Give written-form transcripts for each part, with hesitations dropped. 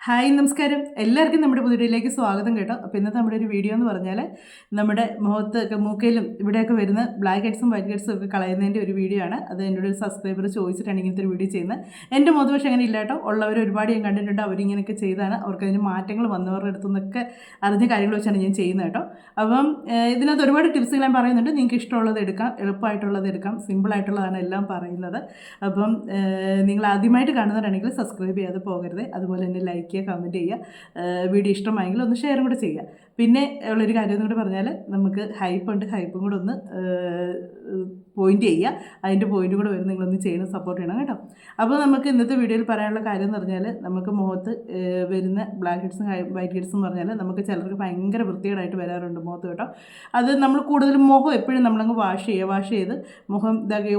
Hi നമസ്കാരം, എല്ലാവർക്കും നമ്മുടെ പുതിയയിലേക്ക് സ്വാഗതം കേട്ടോ. അപ്പോൾ ഇന്നത്തെ നമ്മുടെ ഒരു വീഡിയോ എന്ന് പറഞ്ഞാൽ നമ്മുടെ മുഖത്തൊക്കെ മൂക്കയിലും ഇവിടെയൊക്കെ വരുന്ന ബ്ലാക്ക് ഹെഡ്സും വൈറ്റ് ഹെഡ്സും ഒക്കെ കളയുന്നതിൻ്റെ ഒരു വീഡിയോ ആണ്. അത് എന്നോട് ഒരു സബ്സ്ക്രൈബർ ചോദിച്ചിട്ടാണ് ഇങ്ങനത്തെ ഒരു വീഡിയോ ചെയ്യുന്നത്. എൻ്റെ മുഖത്ത് പക്ഷേ അങ്ങനെ ഇല്ല കേട്ടോ. ഉള്ളവർ ഒരുപാട് ഞാൻ കണ്ടിട്ടുണ്ട്, അവരിങ്ങനെയൊക്കെ ചെയ്താണ്. അവർക്ക് അതിന് മാറ്റങ്ങൾ വന്നവരുടെ അടുത്തു നിന്നൊക്കെ അറിഞ്ഞ കാര്യങ്ങൾ വെച്ചാണ് ഞാൻ ചെയ്യുന്നത് കേട്ടോ. അപ്പം ഇതിനകത്ത് ഒരുപാട് ടിപ്സുകൾ ഞാൻ പറയുന്നുണ്ട്. നിങ്ങൾക്ക് ഇഷ്ടമുള്ളത് എടുക്കാം, എളുപ്പമായിട്ടുള്ളത് എടുക്കാം, സിമ്പിളായിട്ടുള്ളതാണ് എല്ലാം പറയുന്നത്. അപ്പം നിങ്ങൾ ആദ്യമായിട്ട് കാണുന്നവരാണെങ്കിൽ സബ്സ്ക്രൈബ് ചെയ്യാതെ പോകരുത്. അതുപോലെ തന്നെ ലൈക്ക് ചെയ്യുക, കമൻറ്റ് ചെയ്യുക, വീഡിയോ ഇഷ്ടമായെങ്കിൽ ഒന്ന് ഷെയറും കൂടെ ചെയ്യുക. പിന്നെ ഉള്ളൊരു കാര്യം കൂടെ പറഞ്ഞാൽ നമുക്ക് ഹൈപ്പും കൂടെ ഒന്ന് പോയിൻ്റ് ചെയ്യുക. അതിൻ്റെ പോയിൻ്റ് കൂടെ വരും, നിങ്ങളൊന്ന് ചെയ്യണം, സപ്പോർട്ട് ചെയ്യണം കേട്ടോ. അപ്പോൾ നമുക്ക് ഇന്നത്തെ വീഡിയോയിൽ പറയാനുള്ള കാര്യം എന്ന് പറഞ്ഞാൽ നമുക്ക് മുഖത്ത് വരുന്ന ബ്ലാക്ക് ഹെഡ്സും വൈറ്റ് ഹെഡ്സും എന്ന് പറഞ്ഞാൽ നമുക്ക് ചിലർക്ക് ഭയങ്കര വൃത്തികേടായിട്ട് വരാറുണ്ട് മുഖത്ത് കേട്ടോ. അത് നമ്മൾ കൂടുതലും മുഖം എപ്പോഴും നമ്മളങ്ങ് വാഷ് ചെയ്ത് മുഖം ഇതാക്കി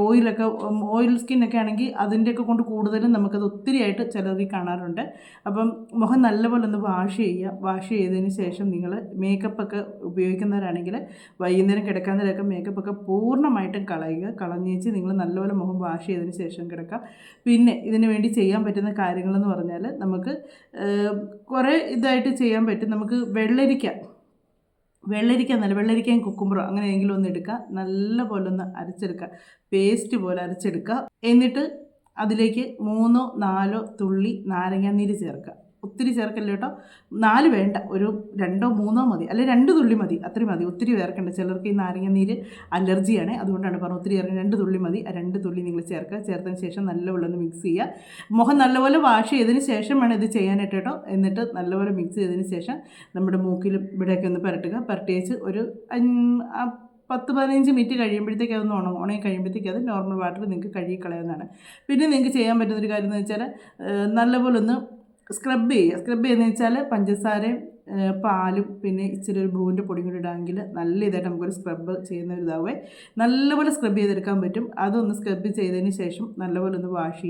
ഓയിൽ സ്കിന്നൊക്കെ ആണെങ്കിൽ അതിൻ്റെയൊക്കെ കൊണ്ട് കൂടുതലും നമുക്കത് ഒത്തിരിയായിട്ട് ചിലർക്ക് കാണാറുണ്ട്. അപ്പം മുഖം നല്ലപോലെ ഒന്ന് വാഷ് ചെയ്തതിന് ശേഷം നിങ്ങൾ മേക്കപ്പൊക്കെ ഉപയോഗിക്കുന്നവരാണെങ്കിൽ വൈകുന്നേരം കിടക്കാൻ നേരമൊക്കെ മേക്കപ്പൊക്കെ പൂർണ്ണമായിട്ടും കളഞ്ഞേച്ച് നിങ്ങൾ നല്ലപോലെ മുഖം വാഷ് ചെയ്തതിന് ശേഷം കിടക്കാം. പിന്നെ ഇതിന് വേണ്ടി ചെയ്യാൻ പറ്റുന്ന കാര്യങ്ങളെന്ന് പറഞ്ഞാൽ നമുക്ക് കുറേ ഇതായിട്ട് ചെയ്യാൻ പറ്റും. നമുക്ക് വെള്ളരിക്കയും കുക്കുമ്പറോ അങ്ങനെയെങ്കിലും ഒന്ന് എടുക്കുക, നല്ല പോലെ ഒന്ന് അരച്ചെടുക്കുക, പേസ്റ്റ് പോലെ അരച്ചെടുക്കുക. എന്നിട്ട് അതിലേക്ക് 3-4 തുള്ളി നാരങ്ങാനീര് ചേർക്കുക. ഒത്തിരി ചേർക്കല്ല കേട്ടോ, 4 വേണ്ട, ഒരു 2-3 മതി, അല്ലെങ്കിൽ 2 തുള്ളി മതി, അത്രയും മതി. ഒത്തിരി ചേർക്കണ്ട, ചിലർക്ക് ഈ നാരങ്ങാനീര് അലർജിയാണ്, അതുകൊണ്ടാണ് പറഞ്ഞത് ഒത്തിരി ചേർക്കണം. 2 തുള്ളി മതി. ആ 2 തുള്ളി നിങ്ങൾ ചേർത്തതിന് ശേഷം നല്ലപോലെ ഒന്ന് മിക്സ് ചെയ്യുക. മുഖം നല്ലപോലെ വാഷ് ചെയ്തതിന് ശേഷം വേണം ഇത് ചെയ്യാനായിട്ട് കേട്ടോ. എന്നിട്ട് നല്ലപോലെ മിക്സ് ചെയ്തതിന് ശേഷം നമ്മുടെ മൂക്കിലും ഇവിടെയൊക്കെ ഒന്ന് പുരട്ടിയേച്ച് ഒരു 10-15 മിനിറ്റ് കഴിയുമ്പോഴത്തേക്ക് അതൊന്ന് ഉണങ്ങി കഴിയുമ്പോഴത്തേക്ക് അത് നോർമൽ വാട്ടർ നിങ്ങൾക്ക് കഴുകി കളയുന്നതാണ്. പിന്നെ നിങ്ങൾക്ക് ചെയ്യാൻ പറ്റുന്നൊരു കാര്യം എന്ന് വെച്ചാൽ നല്ലപോലെ ഒന്ന് സ്ക്രബ് ചെയ്യുന്നതെന്ന് വെച്ചാൽ പഞ്ചസാരയും പാലും പിന്നെ ഇച്ചിരി ഒരു ബ്രൂവിൻ്റെ പൊടിയും കൂടി ഇടാമെങ്കിൽ നല്ല ഇതായിട്ട് നമുക്കൊരു സ്ക്രബ് ചെയ്യുന്ന ഒരു ഇതാവേ നല്ലപോലെ സ്ക്രബ് ചെയ്തെടുക്കാൻ പറ്റും. അതൊന്ന് സ്ക്രബ് ചെയ്തതിന് ശേഷം നല്ലപോലെ ഒന്ന് വാഷ്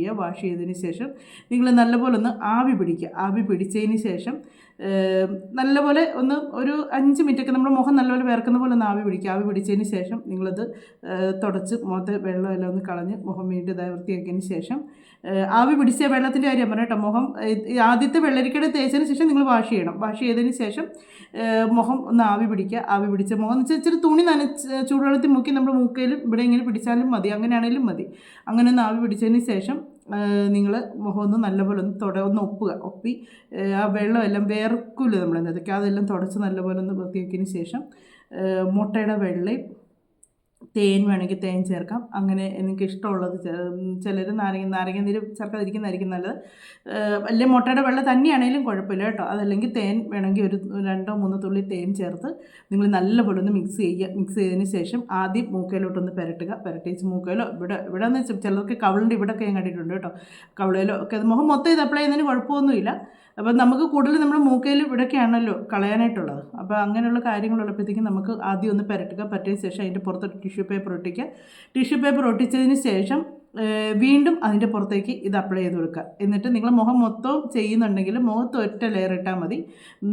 ചെയ്തതിന് ശേഷം നിങ്ങൾ നല്ലപോലെ ഒന്ന് ആവി പിടിച്ചതിന് ശേഷം നല്ലപോലെ ഒന്ന് ഒരു 5 മിനിറ്റൊക്കെ നമ്മുടെ മുഖം നല്ലപോലെ വേർക്കുന്ന പോലെ ഒന്ന് ആവി പിടിച്ചതിന് ശേഷം നിങ്ങളത് തുടച്ച് മുഖത്തെ വെള്ളമെല്ലാം ഒന്ന് കളഞ്ഞ് മുഖം വീണ്ടും ഇതായി വൃത്തിയാക്കിയതിന് ശേഷം ആവി പിടിച്ച വെള്ളത്തിൻ്റെ കാര്യം പറഞ്ഞ കേട്ടോ. മുഖം ആദ്യത്തെ വെള്ളരിക്കയുടെ തേച്ചതിന് ശേഷം നിങ്ങൾ വാഷ് ചെയ്തതിന് ശേഷം മുഖം ഒന്ന് ആവി പിടിച്ച മുഖം എന്ന് വെച്ചാൽ ഇച്ചിരി തുണി ചൂടുവെള്ളത്തിൽ മുക്കി നമ്മുടെ മൂക്കയിലും ഇവിടെ ഇങ്ങനെ പിടിച്ചാലും മതി, അങ്ങനെയാണെങ്കിലും മതി. അങ്ങനെ ഒന്ന് ആവി പിടിച്ചതിന് ശേഷം നിങ്ങൾ മുഖം ഒന്ന് നല്ലപോലെ ഒന്ന് ഒപ്പി ആ വെള്ളമെല്ലാം വേർക്കില്ല നമ്മളെന്നതൊക്കെ അതെല്ലാം തുടച്ച് നല്ലപോലെ ഒന്ന് വൃത്തിയാക്കിയതിന് ശേഷം മുട്ടയുടെ വെള്ളയും തേൻ വേണമെങ്കിൽ തേൻ ചേർക്കാം. അങ്ങനെ എനിക്ക് ഇഷ്ടമുള്ളത് ചിലർ നാരങ്ങ നീര് ചേർക്കാതിരിക്കുന്നതായിരിക്കും നല്ലത്. അല്ലെങ്കിൽ മുട്ടയുടെ വെള്ളം തന്നെയാണെങ്കിലും കുഴപ്പമില്ല കേട്ടോ. അതല്ലെങ്കിൽ തേൻ വേണമെങ്കിൽ ഒരു 2-3 തുള്ളി തേൻ ചേർത്ത് നിങ്ങൾ നല്ലപോലെ ഒന്ന് മിക്സ് ചെയ്തതിന് ശേഷം ആദ്യം മൂക്കയിലോട്ടൊന്ന് പുരട്ടിച്ച് മൂക്കയിലോ ഇവിടെ എന്ന് വെച്ചാൽ ചിലർക്ക് കവിളിൻ്റെ ഇവിടെയൊക്കെ ഞാൻ കണ്ടിട്ടുണ്ട് കേട്ടോ. കവിളയിലോ ഒക്കെ അത് മുഖം മൊത്തം ഇത് അപ്ലൈ ചെയ്യുന്നതിന് കുഴപ്പമൊന്നുമില്ല. അപ്പം നമുക്ക് കൂടുതൽ നമ്മുടെ മൂക്കയിൽ ഇവിടെയൊക്കെയാണല്ലോ കളയാനായിട്ടുള്ളത്. അപ്പോൾ അങ്ങനെയുള്ള കാര്യങ്ങളുള്ളപ്പോഴത്തേക്കും നമുക്ക് ആദ്യം ഒന്ന് പരട്ടിയതിന് ശേഷം അതിൻ്റെ പുറത്ത് ടിഷ്യൂ പേപ്പർ ഒട്ടിച്ചതിന് ശേഷം വീണ്ടും അതിൻ്റെ പുറത്തേക്ക് ഇത് അപ്ലൈ ചെയ്ത് കൊടുക്കുക. എന്നിട്ട് നിങ്ങൾ മുഖം മൊത്തം ചെയ്യുന്നുണ്ടെങ്കിൽ മുഖത്ത് ഒറ്റ ലെയർ ഇട്ടാൽ മതി.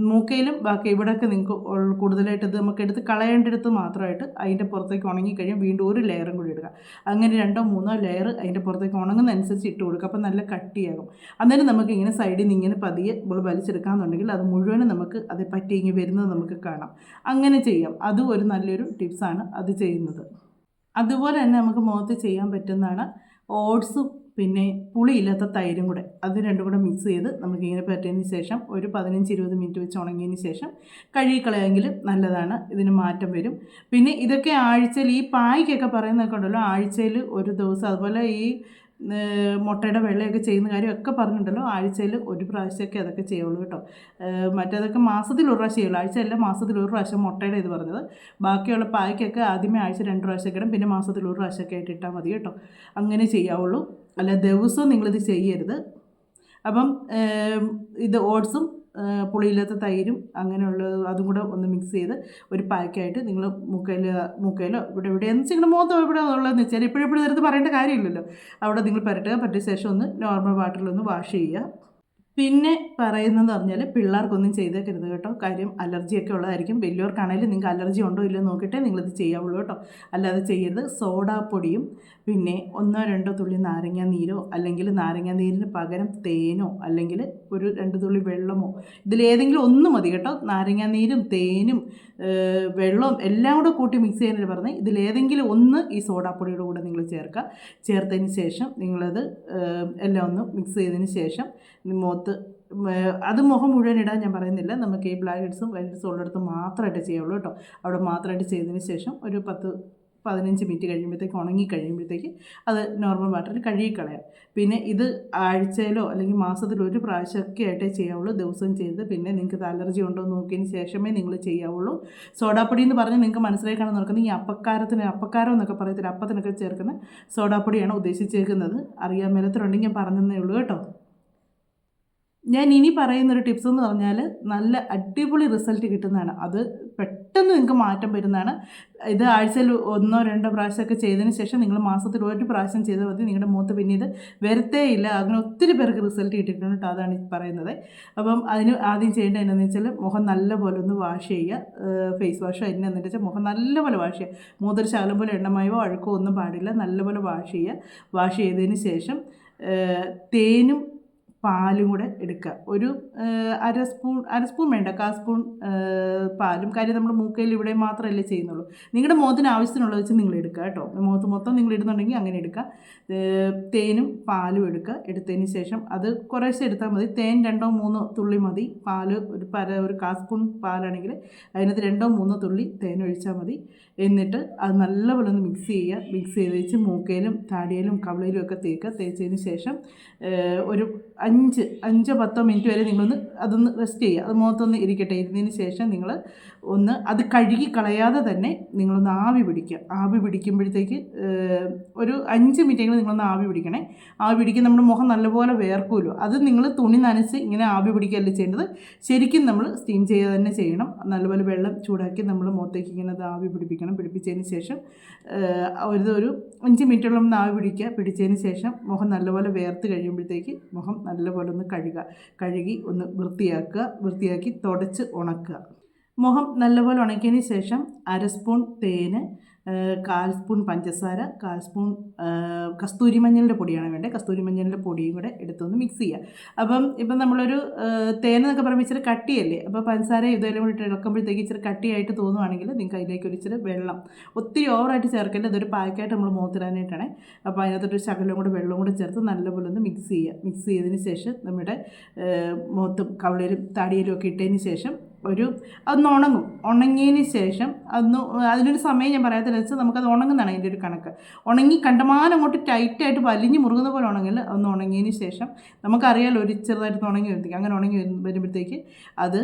മൂക്കയിലും ബാക്കി ഇവിടെയൊക്കെ നിങ്ങൾക്ക് കൂടുതലായിട്ട് ഇത് നമുക്ക് എടുത്ത് കളയേണ്ടടുത്ത് മാത്രമായിട്ട് അതിൻ്റെ പുറത്തേക്ക് ഉണങ്ങിക്കഴിഞ്ഞാൽ വീണ്ടും ഒരു ലെയറും കൂടി ഇടുക. അങ്ങനെ 2-3 ലെയർ അതിൻ്റെ പുറത്തേക്ക് ഉണങ്ങുന്നതനുസരിച്ച് ഇട്ട് കൊടുക്കുക. അപ്പോൾ നല്ല കട്ടിയാകും. അന്നേരം നമുക്ക് ഇങ്ങനെ സൈഡിൽ നിന്ന് ഇങ്ങനെ പതിയെ വലിച്ചെടുക്കാമെന്നുണ്ടെങ്കിൽ അത് മുഴുവനും നമുക്ക് അതേ പറ്റി ഇങ്ങനെ വരുന്നത് നമുക്ക് കാണാം. അങ്ങനെ ചെയ്യാം. അതും ഒരു നല്ലൊരു ടിപ്സാണ് അത് ചെയ്യുന്നത്. അതുപോലെ തന്നെ നമുക്ക് മുഖത്ത് ചെയ്യാൻ പറ്റുന്നതാണ് ഓട്സും പിന്നെ പുളിയില്ലാത്ത തൈരും കൂടെ, അത് രണ്ടും കൂടെ മിക്സ് ചെയ്ത് നമുക്കിങ്ങനെ പറ്റിയതിന് ശേഷം ഒരു 15-20 മിനിറ്റ് വെച്ച് ഉണങ്ങിയതിന് ശേഷം കഴുകിക്കളയെങ്കിൽ നല്ലതാണ്, ഇതിന് മാറ്റം വരും. പിന്നെ ഇതൊക്കെ ആഴ്ചയിൽ ഈ പായ്ക്കൊക്കെ പറയുന്നതൊക്കെ ഉണ്ടല്ലോ, ആഴ്ചയിൽ ഒരു ദിവസം, അതുപോലെ ഈ മുട്ടയുടെ വെള്ളയൊക്കെ ചെയ്യുന്ന കാര്യമൊക്കെ പറഞ്ഞിട്ടുണ്ടല്ലോ, ആഴ്ചയിൽ ഒരു പ്രാവശ്യമൊക്കെ അതൊക്കെ ചെയ്യുള്ളൂ കേട്ടോ. മറ്റേതൊക്കെ മാസത്തിൽ ഒരു പ്രാവശ്യം ചെയ്യുള്ളൂ, ആഴ്ചയല്ല മാസത്തിൽ ഒരു പ്രാവശ്യം മുട്ടയുടെ ഇത് പറഞ്ഞത്. ബാക്കിയുള്ള പായ്ക്കൊക്കെ ആദ്യമേ ആഴ്ച 2 പ്രാവശ്യമൊക്കെ ഇടും, പിന്നെ മാസത്തിൽ ഒരു പ്രാവശ്യമൊക്കെ ആയിട്ട് ഇട്ടാൽ മതി കേട്ടോ. അങ്ങനെ ചെയ്യാവുള്ളൂ, അല്ല ദിവസവും നിങ്ങളിത് ചെയ്യരുത്. അപ്പം ഇത് ഓട്സും പുളിയില്ലാത്ത തൈരും അങ്ങനെയുള്ള അതും കൂടെ ഒന്ന് മിക്സ് ചെയ്ത് ഒരു പാക്കായിട്ട് നിങ്ങൾ മൂക്കയിലോ ഇവിടെ എന്ന് വെച്ചാൽ മുഖത്തോ ഇവിടെ ഉള്ളതെന്ന് വെച്ചാൽ എപ്പോഴും നേരത്ത് പറയേണ്ട കാര്യമില്ലല്ലോ. അവിടെ നിങ്ങൾ പരട്ടിയ ശേഷം ഒന്ന് നോർമൽ വാട്ടറിലൊന്ന് വാഷ് ചെയ്യുക. പിന്നെ പറയുന്നതെന്ന് പറഞ്ഞാൽ പിള്ളേർക്കൊന്നും ചെയ്തേക്കരുത് കേട്ടോ. കാര്യം അലർജിയൊക്കെ ഉള്ളതായിരിക്കും. വലിയവർക്കാണെങ്കിലും നിങ്ങൾക്ക് അലർജി ഉണ്ടോ ഇല്ലയോ നോക്കിയിട്ടേ നിങ്ങളിത് ചെയ്യാവുള്ളൂ കേട്ടോ. അല്ലാതെ ചെയ്യരുത്. സോഡാപ്പൊടിയും പിന്നെ 1-2 തുള്ളി നാരങ്ങ നീരോ അല്ലെങ്കിൽ നാരങ്ങ നീരിന് പകരം തേനോ അല്ലെങ്കിൽ ഒരു 2 തുള്ളി വെള്ളമോ ഇതിലേതെങ്കിലും ഒന്ന് മതി കേട്ടോ. നാരങ്ങ നീരും തേനും വെള്ളവും എല്ലാം കൂടെ കൂട്ടി മിക്സ് ചെയ്യാനായിട്ട് പറഞ്ഞത്. ഇതിലേതെങ്കിലും ഒന്ന് ഈ സോഡാപ്പൊടിയുടെ കൂടെ നിങ്ങൾ ചേർക്കുക. ചേർത്തതിന് ശേഷം നിങ്ങളത് എല്ലാം ഒന്ന് മിക്സ് ചെയ്തതിന് ശേഷം മുഖത്ത് അത് മുഖം മുഴുവൻ ഇടാൻ ഞാൻ പറയുന്നില്ല. നമുക്ക് ഈ ബ്ലാക്ക് ഹെഡ്സും വൈറ്റ് ഹെഡ്സും ഉള്ളിടത്ത് മാത്രമായിട്ട് ചെയ്യുള്ളൂ കേട്ടോ. അവിടെ മാത്രമായിട്ട് ചെയ്തതിന് ശേഷം ഒരു 10-15 മിനിറ്റ് കഴിയുമ്പോഴത്തേക്ക് ഉണങ്ങി കഴിയുമ്പോഴത്തേക്ക് അത് നോർമൽ വാട്ടറിൽ കഴുകിക്കളയാം. പിന്നെ ഇത് ആഴ്ചയിലോ അല്ലെങ്കിൽ മാസത്തിലോ ഒരു പ്രാവശ്യമൊക്കെ ആയിട്ടേ ചെയ്യാവുള്ളൂ. ദിവസവും ചെയ്ത് പിന്നെ നിങ്ങൾക്ക് ഇത് അലർജി ഉണ്ടോ എന്ന് നോക്കിയതിന് ശേഷമേ നിങ്ങൾ ചെയ്യാവുള്ളൂ. സോഡാപ്പൊടി എന്ന് പറഞ്ഞ് നിങ്ങൾക്ക് മനസ്സിലാക്കാണ് നോക്കുന്നത്. ഈ അപ്പക്കാരം എന്നൊക്കെ പറയത്തില്ല, അപ്പത്തിനൊക്കെ ചേർക്കുന്ന സോഡാപ്പൊടിയാണ് ഉദ്ദേശിച്ചേക്കുന്നത്. അറിയാൻ മേലത്തിലുണ്ടെങ്കിൽ ഞാൻ പറഞ്ഞതേ ഉള്ളൂ കേട്ടോ. ഞാൻ ഇനി പറയുന്നൊരു ടിപ്സ് എന്ന് പറഞ്ഞാൽ നല്ല അടിപൊളി റിസൾട്ട് കിട്ടുന്നതാണ്. അത് പെട്ടെന്ന് നിങ്ങൾക്ക് മാറ്റം വരുന്നതാണ്. ഇത് ആഴ്ചയിൽ 1-2 പ്രാവശ്യമൊക്കെ ചെയ്തതിന് ശേഷം നിങ്ങൾ മാസത്തിൽ 1 പ്രാവശ്യം ചെയ്താൽ മതി. നിങ്ങളുടെ മുഖത്ത് പിന്നെ ഇത് വരത്തേ ഇല്ല. അങ്ങനെ ഒത്തിരി പേർക്ക് റിസൾട്ട് കിട്ടിയിട്ടുണ്ട് കേട്ടോ. അതാണ് ഈ പറയുന്നത്. അപ്പം അതിന് ആദ്യം ചെയ്യേണ്ടത് എന്താണെന്ന് വെച്ചാൽ മുഖം നല്ലപോലെ ഒന്ന് വാഷ് ചെയ്യുക. ഫേസ് വാഷോ അതിനെന്ന് വെച്ചാൽ മുഖം നല്ലപോലെ വാഷ് ചെയ്യുക. മുഖത്തൊരു ശകലം പോലെ എണ്ണമയോ അഴുക്കോ ഒന്നും പാടില്ല. നല്ലപോലെ വാഷ് ചെയ്യുക. വാഷ് ചെയ്തതിന് ശേഷം തേനും പാലും കൂടെ എടുക്കുക. ഒരു അര സ്പൂൺ വേണ്ട, 1/4 സ്പൂൺ പാലും. കാര്യം നമ്മൾ മൂക്കയിൽ ഇവിടെ മാത്രമല്ലേ ചെയ്യുന്നുള്ളൂ. നിങ്ങളുടെ മുഖത്തിന് ആവശ്യത്തിനുള്ളത് വെച്ച് നിങ്ങൾ എടുക്കുക കേട്ടോ. മുഖത്ത് മൊത്തം നിങ്ങൾ ഇടുന്നുണ്ടെങ്കിൽ അങ്ങനെ എടുക്കുക. തേനും പാലും എടുക്കുക. എടുത്തതിന് ശേഷം അത് കുറേശ്ശെ എടുത്താൽ മതി. തേൻ 2-3 തുള്ളി മതി. പാല് ഒരു 1/4 സ്പൂൺ പാലാണെങ്കിൽ അതിനകത്ത് 2-3 തുള്ളി തേൻ ഒഴിച്ചാൽ മതി. എന്നിട്ട് അത് നല്ലപോലെ ഒന്ന് മിക്സ് ചെയ്യുക. മിക്സ് ചെയ്ത് വെച്ച് മൂക്കയിലും താടിയിലും കവിളിലും ഒക്കെ തേക്കുക. തേച്ചതിന് ശേഷം ഒരു 5-10 മിനിറ്റ് വരെ നിങ്ങളൊന്ന് അതൊന്ന് റെസ്റ്റ് ചെയ്യുക. അത് മുഖത്തൊന്ന് ഇരിക്കട്ടെ. ഇരുന്നതിന് ശേഷം നിങ്ങൾ ഒന്ന് അത് കഴുകി കളയാതെ തന്നെ നിങ്ങളൊന്ന് ആവി പിടിക്കുക. ആവി പിടിക്കുമ്പോഴത്തേക്ക് ഒരു 5 മിനിറ്റെങ്കിലും നിങ്ങളൊന്ന് ആവി പിടിക്കണേ. ആവി പിടിക്കുക. നമ്മുടെ മുഖം നല്ലപോലെ വേർക്കുമല്ലോ. അത് നിങ്ങൾ തുണി നനച്ച് ഇങ്ങനെ ആവി പിടിക്കുകയല്ല ചെയ്യേണ്ടത്. ശരിക്കും നമ്മൾ സ്റ്റീം ചെയ്യുക തന്നെ ചെയ്യണം. നല്ലപോലെ വെള്ളം ചൂടാക്കി നമ്മൾ മുഖത്തേക്ക് ഇങ്ങനെ അത് ആവി പിടിപ്പിക്കണം. പിടിപ്പിച്ചതിന് ശേഷം ഒരു 5 മിനിറ്റോളം ഒന്ന് ആവി പിടിക്കുക. പിടിച്ചതിന് ശേഷം മുഖം നല്ലപോലെ വേർത്ത് കഴിയുമ്പോഴത്തേക്ക് മുഖം നല്ലപോലെ ഒന്ന് കഴുകി ഒന്ന് വൃത്തിയാക്കി തുടച്ച് ഉണക്കുക. മുഖം നല്ലപോലെ ഉണക്കിയതിന് ശേഷം 1/2 സ്പൂൺ തേന്, 1/4 സ്പൂൺ പഞ്ചസാര, 1/4 സ്പൂൺ കസ്തൂരി മഞ്ഞളിൻ്റെ പൊടിയാണ് വേണ്ടത്. കസ്തൂരി മഞ്ഞളിൻ്റെ പൊടിയും കൂടെ എടുത്തൊന്ന് മിക്സ് ചെയ്യുക. ഇപ്പം നമ്മളൊരു തേനെന്നൊക്കെ പറയുമ്പോൾ ഇച്ചിരി കട്ടിയല്ലേ. അപ്പോൾ പഞ്ചസാര ഇതെല്ലാം കൂടി ഇളക്കുമ്പോഴത്തേക്ക് ഇച്ചിരി കട്ടിയായിട്ട് തോന്നുവാണെങ്കിൽ നിങ്ങൾക്ക് അതിലേക്ക് ഒരു ഇച്ചിരി വെള്ളം, ഒത്തിരി ഓവറായിട്ട് ചേർക്കേണ്ട, ഇതൊരു പാക്കായിട്ട് നമ്മൾ മുഖത്തിടാനായിട്ടാണ്. അപ്പോൾ അതിനകത്തൊരു ശകലം കൂടെ വെള്ളം കൂടെ ചേർത്ത് നല്ലപോലെ ഒന്ന് മിക്സ് ചെയ്യുക. മിക്സ് ചെയ്തതിന് ശേഷം നമ്മുടെ മുഖത്തും കവിളിലും താടിയിലും ഒക്കെ ഇട്ടതിന് ശേഷം അതൊന്ന് ഉണങ്ങിയതിന് ശേഷം അതിനൊരു സമയം ഞാൻ പറയാത്തതെന്ന് വെച്ചാൽ നമുക്കത് ഉണങ്ങുന്നതാണ് അതിൻ്റെ ഒരു കണക്ക്. ഉണങ്ങി കണ്ടമാനം അങ്ങോട്ട് ടൈറ്റായിട്ട് വലിഞ്ഞ് മുറുകുന്ന പോലെ ഉണങ്ങില്ല. അതൊന്ന് ഉണങ്ങിയതിന് ശേഷം നമുക്കറിയാമല്ലോ ഒരു ചെറുതായിട്ട് ഉണങ്ങി വരുമ്പോഴത്തേക്ക്, അങ്ങനെ ഉണങ്ങി വരുമ്പോഴത്തേക്ക് അത്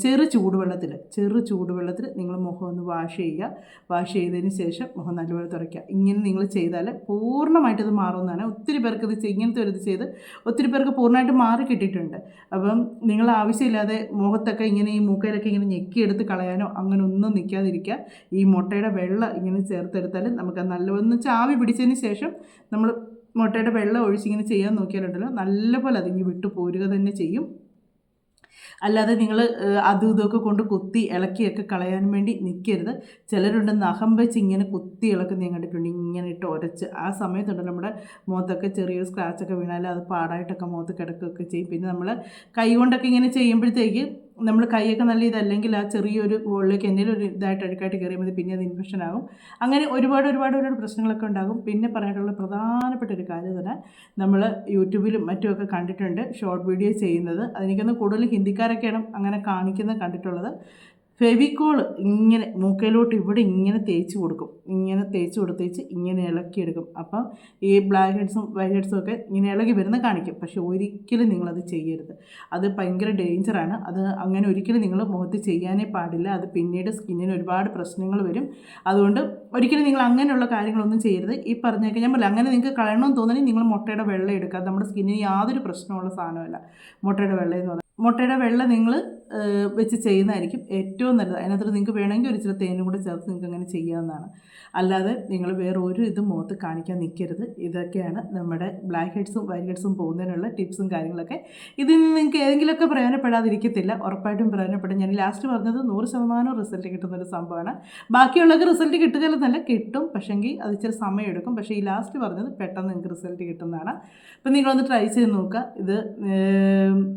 ചെറു ചൂടുവെള്ളത്തിൽ നിങ്ങൾ മുഖം ഒന്ന് വാഷ് ചെയ്യുക. വാഷ് ചെയ്തതിന് ശേഷം മുഖം നല്ലപോലെ തുടയ്ക്കുക. ഇങ്ങനെ നിങ്ങൾ ചെയ്താൽ പൂർണ്ണമായിട്ടത് മാറുന്നതാണ്. ഒത്തിരി പേർക്ക് ഇങ്ങനത്തെ ഒരു ഇത് ചെയ്ത് ഒത്തിരി പേർക്ക് പൂർണ്ണമായിട്ട് മാറി കിട്ടിയിട്ടുണ്ട്. അപ്പം നിങ്ങൾ ആവശ്യമില്ലാതെ മുഖത്തൊക്കെ ഇങ്ങനെ ഈ മൂക്കയിലൊക്കെ ഇങ്ങനെ ഞെക്കിയെടുത്ത് കളയാനോ അങ്ങനെ ഒന്നും നിൽക്കാതിരിക്കുക. ഈ മുട്ടയുടെ വെള്ളം ഇങ്ങനെ ചേർത്തെടുത്താൽ നമുക്ക് നല്ലപോലെ ആവി പിടിച്ചതിന് ശേഷം നമ്മൾ മുട്ടയുടെ വെള്ളം ഒഴിച്ചിങ്ങനെ ചെയ്യാൻ നോക്കിയാലുണ്ടല്ലോ നല്ലപോലെ അതിങ്ങി വിട്ടു പോരുക തന്നെ ചെയ്യും. അല്ലാതെ നിങ്ങൾ അതും ഇതൊക്കെ കൊണ്ട് കുത്തി ഇളക്കിയൊക്കെ കളയാൻ വേണ്ടി നിൽക്കരുത്. ചിലരുണ്ട് നഖം വെച്ച് ഇങ്ങനെ കുത്തി ഇളക്കുന്ന ഞാൻ കണ്ടിട്ടുണ്ട്. ഇങ്ങനെ ഇട്ട് ഉരച്ച് ആ സമയത്തുണ്ടല്ലോ നമ്മുടെ മുഖത്തൊക്കെ ചെറിയൊരു സ്ക്രാച്ചൊക്കെ വീണാൽ അത് പാടായിട്ടൊക്കെ മുഖത്ത് കിടക്കുകയൊക്കെ ചെയ്യും. പിന്നെ നമ്മൾ കൈ കൊണ്ടൊക്കെ ഇങ്ങനെ ചെയ്യുമ്പോഴത്തേക്ക് നമ്മൾ കൈയൊക്കെ നല്ല ഇതല്ലെങ്കിൽ ആ ചെറിയൊരു ഹോളിലേക്ക് എന്തെങ്കിലും ഒരു ഇതായിട്ട് അഴുക്കായിട്ട് കയറിയാൽ മതി. പിന്നെ അത് ഇൻഫെക്ഷൻ ആകും. അങ്ങനെ ഒരുപാട് പ്രശ്നങ്ങളൊക്കെ ഉണ്ടാകും. പിന്നെ പറയാനുള്ള പ്രധാനപ്പെട്ട ഒരു കാര്യം തന്നെ നമ്മൾ യൂട്യൂബിലും മറ്റുമൊക്കെ കണ്ടിട്ടുണ്ട് ഷോർട്ട് വീഡിയോ ചെയ്യുന്നത്. അതെനിക്കൊന്ന് കൂടുതൽ ഹിന്ദിക്കാരൊക്കെയാണ് അങ്ങനെ കാണിക്കുന്നത് കണ്ടിട്ടുള്ളത്. ഫെവിക്കോൾ ഇങ്ങനെ മൂക്കയിലോട്ട് ഇവിടെ ഇങ്ങനെ തേച്ച് കൊടുക്കും. ഇങ്ങനെ തേച്ച് കൊടുത്തേച്ച് ഇങ്ങനെ ഇളക്കിയെടുക്കും. അപ്പം ഈ ബ്ലാക്ക് ഹെഡ്സും വൈറ്റ് ഹെഡ്സും ഒക്കെ ഇങ്ങനെ ഇളകി വരുന്ന കാണിക്കും. പക്ഷേ ഒരിക്കലും നിങ്ങളത് ചെയ്യരുത്. അത് ഭയങ്കര ഡേഞ്ചറാണ്. അത് അങ്ങനെ ഒരിക്കലും നിങ്ങൾ മുഖത്ത് ചെയ്യാനേ പാടില്ല. അത് പിന്നീട് സ്കിന്നിന് ഒരുപാട് പ്രശ്നങ്ങൾ വരും. അതുകൊണ്ട് ഒരിക്കലും നിങ്ങൾ അങ്ങനെയുള്ള കാര്യങ്ങളൊന്നും ചെയ്യരുത്. ഈ പറഞ്ഞേക്കെ ഞാൻ പറയില്ല, അങ്ങനെ നിങ്ങൾക്ക് കളയണമെന്ന് തോന്നണമെങ്കിൽ നിങ്ങൾ മുട്ടയുടെ വെള്ളം എടുക്കുക. നമ്മുടെ സ്കിന്നിന് യാതൊരു പ്രശ്നമുള്ള സാധനമല്ല മുട്ടയുടെ വെള്ളം എന്ന് പറയുന്നത്. മുട്ടയുടെ വെള്ള നിങ്ങൾ വെച്ച് ചെയ്യുന്നതായിരിക്കും ഏറ്റവും നല്ലത്. അതിനകത്ത് നിങ്ങൾക്ക് വേണമെങ്കിൽ ഒരു ഇച്ചിരി തേനും കൂടെ ചേർത്ത് നിങ്ങൾക്ക് അങ്ങനെ ചെയ്യാവുന്നതാണ്. അല്ലാതെ നിങ്ങൾ വേറെ ഒരു ഇതും മുഖത്ത് കാണിക്കാൻ നിൽക്കരുത്. ഇതൊക്കെയാണ് നമ്മുടെ ബ്ലാക്ക് ഹെഡ്സും വൈറ്റ് ഹെഡ്സും പോകുന്നതിനുള്ള ടിപ്സും കാര്യങ്ങളൊക്കെ. ഇതിൽ നിങ്ങൾക്ക് ഏതെങ്കിലുമൊക്കെ പ്രയോജനപ്പെടാതിരിക്കത്തില്ല, ഉറപ്പായിട്ടും പ്രയോജനപ്പെടും. ഞാൻ ലാസ്റ്റ് പറഞ്ഞത് 100% റിസൾട്ട് കിട്ടുന്നൊരു സംഭവമാണ്. ബാക്കിയുള്ളവർക്ക് റിസൾട്ട് കിട്ടുകയല്ലെന്നല്ല, കിട്ടും, പക്ഷേങ്കിൽ അത് ഇച്ചിരി സമയമെടുക്കും. പക്ഷേ ഈ ലാസ്റ്റ് പറഞ്ഞത് പെട്ടെന്ന് നിങ്ങൾക്ക് റിസൾട്ട് കിട്ടുന്നതാണ്. അപ്പം നിങ്ങളൊന്ന് ട്രൈ ചെയ്ത് നോക്കുക. ഇത്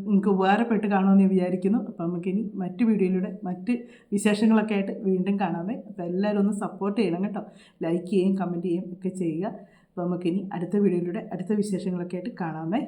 നിങ്ങൾക്ക് ഉപകാരപ്പെട്ട് കാണുമെന്ന് വിചാരിക്കുന്നു. അപ്പോൾ നമുക്കിനി മറ്റു വീഡിയോയിലൂടെ മറ്റ് വിശേഷങ്ങളൊക്കെ ആയിട്ട് വീണ്ടും കാണാമേ. അപ്പോൾ എല്ലാവരും ഒന്ന് സപ്പോർട്ട് ചെയ്യണം കേട്ടോ. ലൈക്ക് ചെയ്യുകയും കമൻറ്റ് ചെയ്യുകയും ഒക്കെ ചെയ്യുക. അപ്പോൾ നമുക്കിനി അടുത്ത വീഡിയോയിലൂടെ അടുത്ത വിശേഷങ്ങളൊക്കെ ആയിട്ട് കാണാമേ.